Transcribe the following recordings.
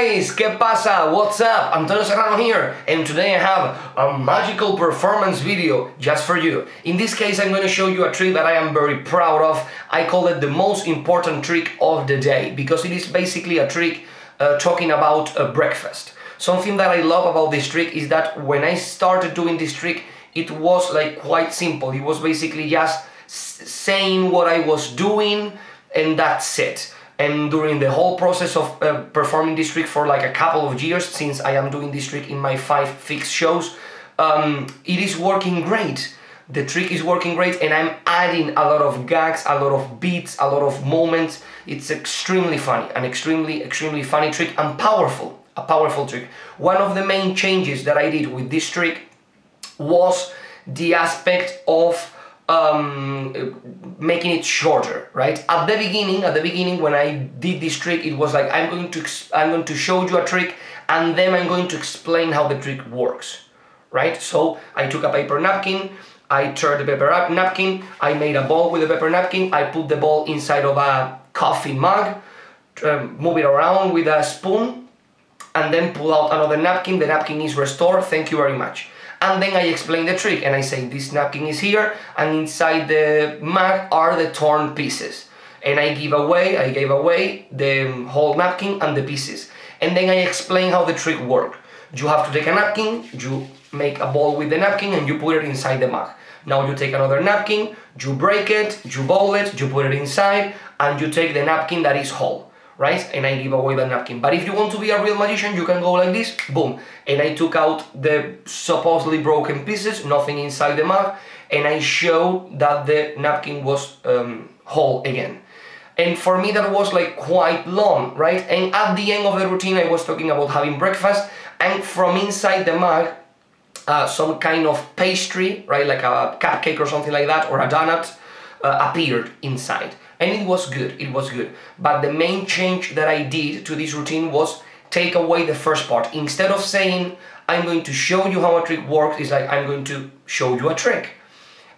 guys, ¿qué pasa? What's up? Antonio here, and today I have a magical performance video just for you. In this case, I'm going to show you a trick that I am very proud of. I call it the most important trick of the day because it is basically a trick talking about a breakfast. Something that I love about this trick is that when I started doing this trick, it was like quite simple. It was basically just saying what I was doing and that's it. And during the whole process of performing this trick for like a couple of years, since I am doing this trick in my 5 fixed shows, it is working great. The trick is working great and I'm adding a lot of gags, a lot of beats, a lot of moments. It's extremely funny, an extremely funny trick and powerful, a powerful trick. One of the main changes that I did with this trick was the aspect of making it shorter, right? At the beginning when I did this trick, it was like I'm going to show you a trick and then I'm going to explain how the trick works, right? So I took a paper napkin, I turned the paper napkin, I made a ball with the paper napkin, I put the ball inside of a coffee mug, move it around with a spoon, and then pull out another napkin. The napkin is restored, thank you very much. And then I explain the trick and I say this napkin is here and inside the mug are the torn pieces. And I gave away the whole napkin and the pieces. And then I explain how the trick works. You have to take a napkin, you make a ball with the napkin and you put it inside the mug. Now you take another napkin, you break it, you ball it, you put it inside and you take the napkin that is whole. Right? And I give away the napkin. But if you want to be a real magician, you can go like this, boom. And I took out the supposedly broken pieces, nothing inside the mug, and I showed that the napkin was whole again. And for me that was like quite long, right? And at the end of the routine I was talking about having breakfast, and from inside the mug, some kind of pastry, right? Like a cupcake or something like that, or a donut, appeared inside. And it was good. But the main change that I did to this routine was take away the first part. Instead of saying, I'm going to show you how a trick works, it's like, I'm going to show you a trick.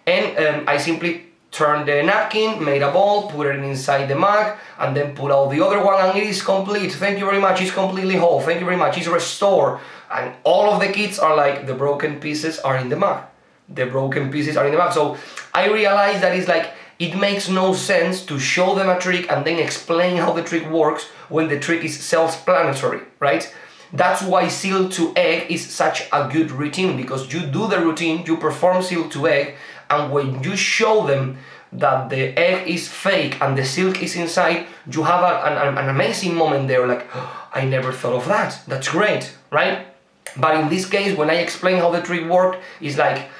And I simply turned the napkin, made a ball, put it inside the mug, and then put out the other one, and it is complete. Thank you very much, it's completely whole. Thank you very much, it's restored. And all of the kids are like, the broken pieces are in the mug. The broken pieces are in the mug. So I realized that it's like, it makes no sense to show them a trick and then explain how the trick works when the trick is self-explanatory, right? That's why seal to egg is such a good routine, because you do the routine, you perform seal to egg, and when you show them that the egg is fake and the silk is inside, you have an amazing moment there, like, oh, I never thought of that, that's great, right? But in this case, when I explain how the trick worked, it's like,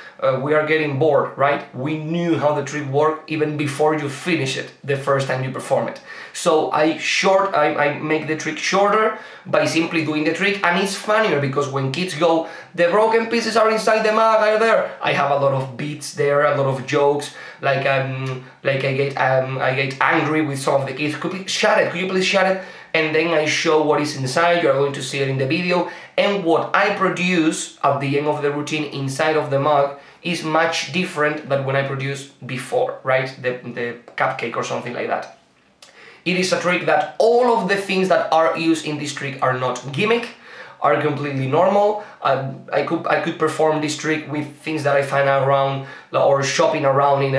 we are getting bored, right? We knew how the trick worked even before you finish it, the first time you perform it. So I make the trick shorter by simply doing the trick, and it's funnier because when kids go, the broken pieces are inside the mug, are there? I have a lot of beats there, a lot of jokes, like I get angry with some of the kids. Could you please shut it? And then I show what is inside. You are going to see it in the video. And what I produce at the end of the routine inside of the mug is much different than when I produced before, right? The cupcake or something like that. It is a trick that all of the things that are used in this trick are not gimmick, are completely normal. I could perform this trick with things that I find around or shopping around in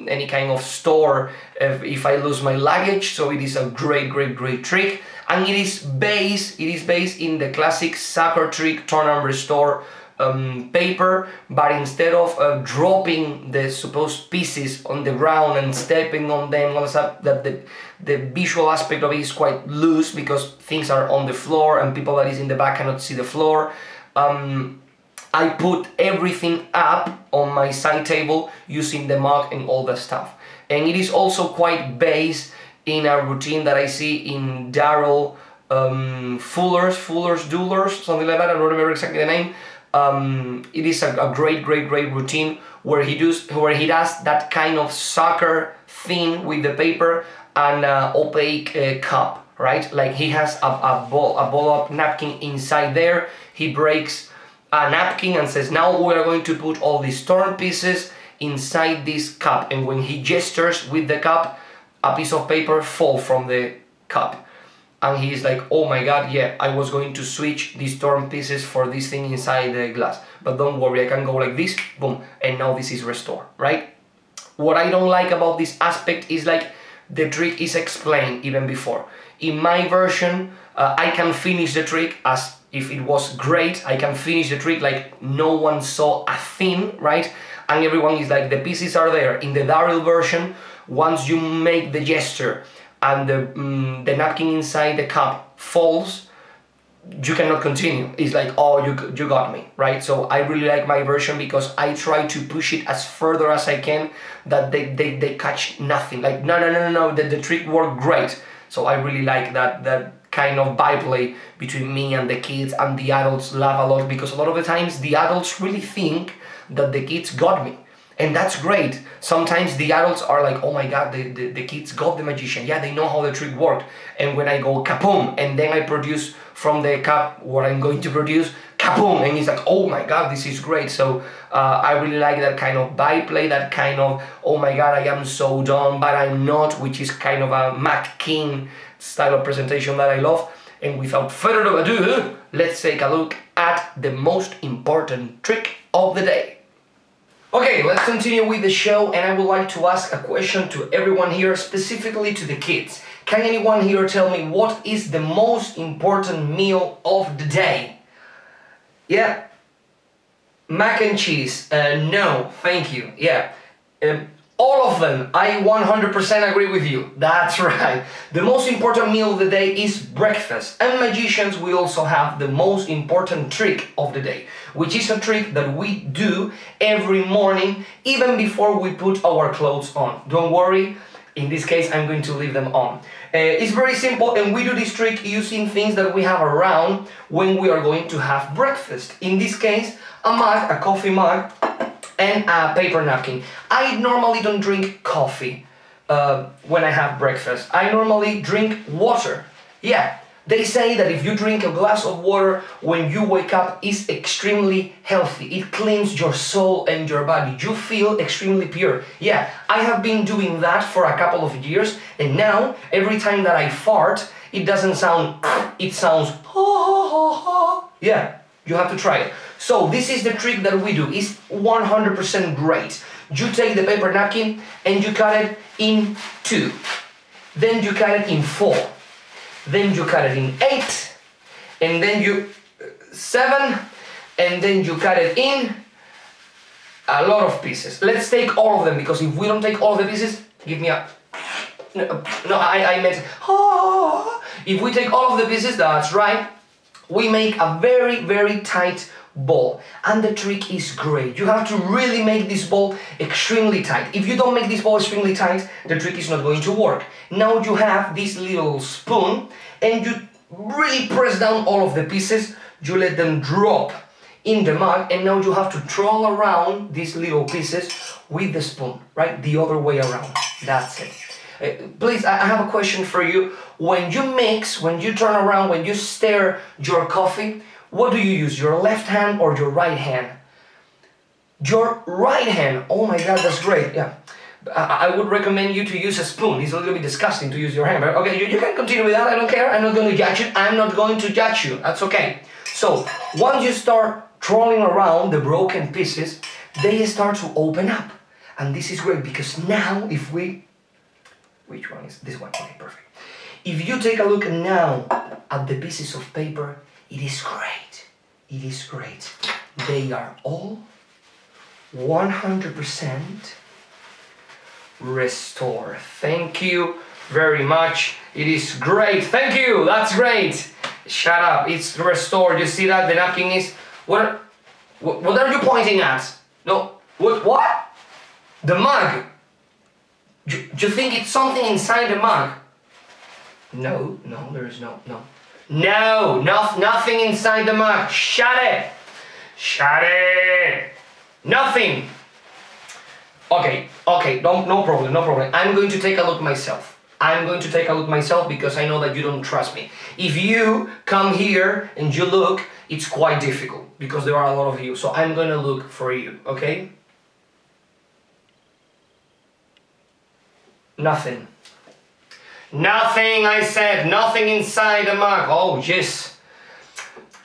any kind of store if I lose my luggage. So it is a great trick, and it is based in the classic soccer trick turn and restore paper, but instead of dropping the supposed pieces on the ground and stepping on them, all that, the visual aspect of it is quite loose because things are on the floor and people that is in the back cannot see the floor. I put everything up on my side table using the mug and all the stuff. And it is also quite based in a routine that I see in Daryl Fuller's Doolers, something like that, I don't remember exactly the name. It is a great routine where he does that kind of soccer thing with the paper and opaque cup, right? Like he has a ball of napkin inside there. He breaks a napkin and says, now we are going to put all these torn pieces inside this cup. And when he gestures with the cup, a piece of paper falls from the cup. and he's like, oh my god, yeah, I was going to switch these torn pieces for this thing inside the glass, but don't worry, I can go like this, boom, and now this is restored, right? What I don't like about this aspect is like the trick is explained even before. In my version, I can finish the trick as if it was great. I can finish the trick like no one saw a thing, right? And everyone is like, the pieces are there. In the Daryl version, once you make the gesture and the napkin inside the cup falls, you cannot continue. It's like, oh, you got me, right? So I really like my version because I try to push it as further as I can, that they catch nothing. Like, no, the trick worked great. So I really like that kind of byplay between me and the kids, and the adults laugh a lot because a lot of the times the adults really think that the kids got me. And that's great. Sometimes the adults are like, oh my god, the kids got the magician. Yeah, they know how the trick worked. And when I go kapoom, and then I produce from the cup what I'm going to produce, kapoom, and it's like, oh my god, this is great. So I really like that kind of byplay, that kind of, oh my god, I am so dumb, but I'm not, which is kind of a Mac King style of presentation that I love. And without further ado, let's take a look at the most important trick of the day. Okay, let's continue with the show, and I would like to ask a question to everyone here, specifically to the kids. Can anyone here tell me what is the most important meal of the day? Yeah? Mac and cheese. No, thank you. Yeah. All of them. I 100% agree with you. That's right. The most important meal of the day is breakfast. And magicians, we also have the most important trick of the day, which is a trick that we do every morning, even before we put our clothes on. Don't worry, in this case, I'm going to leave them on. It's very simple, and we do this trick using things that we have around when we are going to have breakfast. In this case, a mug, a coffee mug, and a paper napkin. I normally don't drink coffee when I have breakfast. I normally drink water. Yeah, they say that if you drink a glass of water when you wake up, it's extremely healthy. It cleans your soul and your body. You feel extremely pure. Yeah, I have been doing that for a couple of years, and now every time that I fart, it doesn't sound, it sounds ha ha ha ha. Yeah, you have to try it. So this is the trick that we do. It's 100% great. You take the paper napkin and you cut it in 2. Then you cut it in 4. Then you cut it in 8. And then you 7. And then you cut it in a lot of pieces. Let's take all of them, because if we don't take all the pieces, give me a... No, I meant... If we take all of the pieces, that's right, we make a very, very tight ball, and the trick is great. You have to really make this ball extremely tight. If you don't make this ball extremely tight, the trick is not going to work. Now you have this little spoon, and you really press down all of the pieces. You let them drop in the mug, and now you have to twirl around these little pieces with the spoon, right? The other way around. That's it. Please, I have a question for you. When you mix, when you turn around, when you stir your coffee, what do you use, your left hand or your right hand? Your right hand. Oh my god, that's great. Yeah, I would recommend you to use a spoon. It's a little bit disgusting to use your hand, but okay, you can continue with that. I don't care. I'm not going to judge you. I'm not going to judge you. That's okay. So once you start twirling around the broken pieces, they start to open up, and this is great because now if we... Which one is this one? Okay, perfect. If you take a look now at the pieces of paper, it is great. It is great. They are all 100% restored. Thank you very much. It is great. Thank you. That's great. Shut up. It's restored. You see that? The napkin is... What are you pointing at? No. What? The mug. You think it's something inside the mug? No, there is no. No, nothing inside the mug. Shut it. Shut it. Nothing. Okay, no problem. I'm going to take a look myself. Because I know that you don't trust me. If you come here and you look, it's quite difficult because there are a lot of you. So I'm going to look for you, okay? Nothing. Nothing, I said, nothing inside the mug. Oh, yes.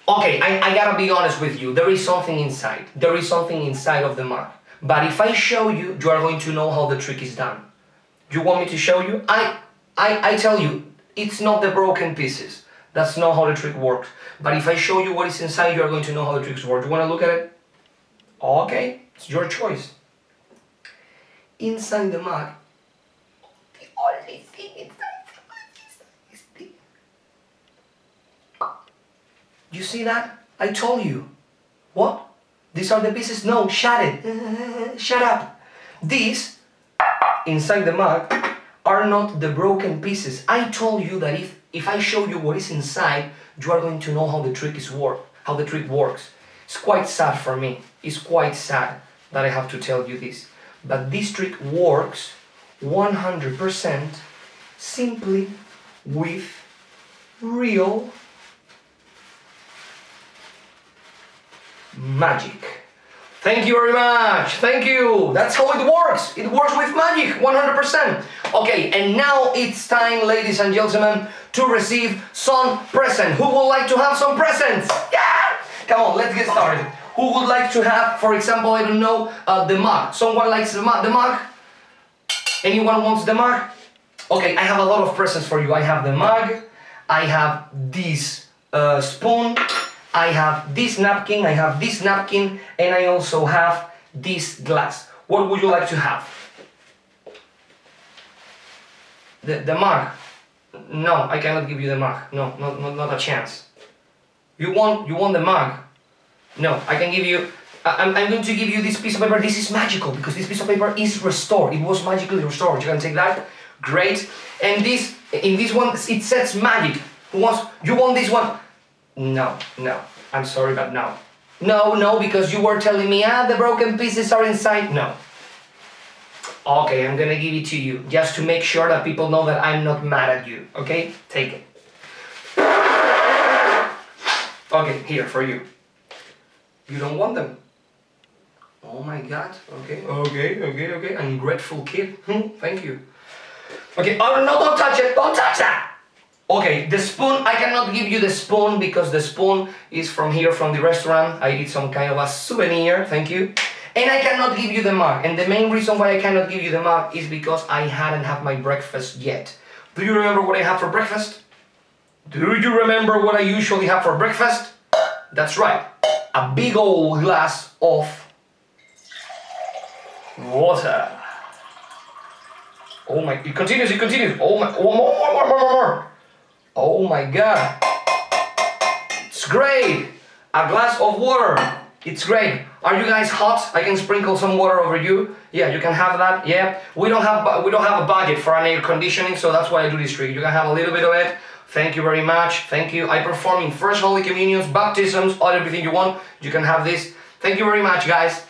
Okay, I gotta be honest with you. There is something inside. There is something inside of the mug. But if I show you, you are going to know how the trick is done. You want me to show you? I tell you, it's not the broken pieces. That's not how the trick works. But if I show you what is inside, you are going to know how the tricks work. You want to look at it? Okay, it's your choice. Inside the mug, the only thing inside the mug is the... You see that? I told you. What? These are the pieces? No, shut it. Shut up. These, inside the mug, are not the broken pieces. I told you that if I show you what is inside, you are going to know how the trick works. It's quite sad for me. It's quite sad that I have to tell you this. But this trick works 100% simply with real magic. Thank you very much. Thank you. That's how it works. It works with magic, 100%. Okay, and now it's time, ladies and gentlemen, to receive some present. Who would like to have some presents? Yeah! Come on, let's get started. Who would like to have, for example, I don't know, the mug? Someone likes the mug? Anyone wants the mug? Okay, I have a lot of presents for you. I have the mug, I have this spoon, I have this napkin, and I also have this glass. What would you like to have? The mug? No, I cannot give you the mug. No, not a chance. You want the mug? No, I can give you... I'm going to give you this piece of paper. This is magical because this piece of paper is restored. It was magically restored. You can take that. Great. And in this one, it says magic. You want this one? No. I'm sorry, but no. No, because you were telling me, the broken pieces are inside. No. Okay, I'm gonna give it to you, just to make sure that people know that I'm not mad at you. Okay? Take it. Okay, here, for you. You don't want them? Oh my God. Okay. Ungrateful kid. Thank you. Okay, oh no, don't touch it. Don't touch that! Okay, the spoon, I cannot give you the spoon because the spoon is from here, from the restaurant. I did some kind of a souvenir, thank you. And I cannot give you the mug. And the main reason why I cannot give you the mug is because I hadn't had my breakfast yet. Do you remember what I have for breakfast? Do you remember what I usually have for breakfast? That's right, a big old glass of water. Oh my, it continues. Oh my, more. Oh my God. It's great. A glass of water. It's great. Are you guys hot? I can sprinkle some water over you. Yeah, you can have that. Yeah. We don't have a budget for an air conditioning, so that's why I do this trick. You can have a little bit of it. Thank you very much. Thank you. I perform in First Holy Communions, baptisms, all everything you want. You can have this. Thank you very much, guys.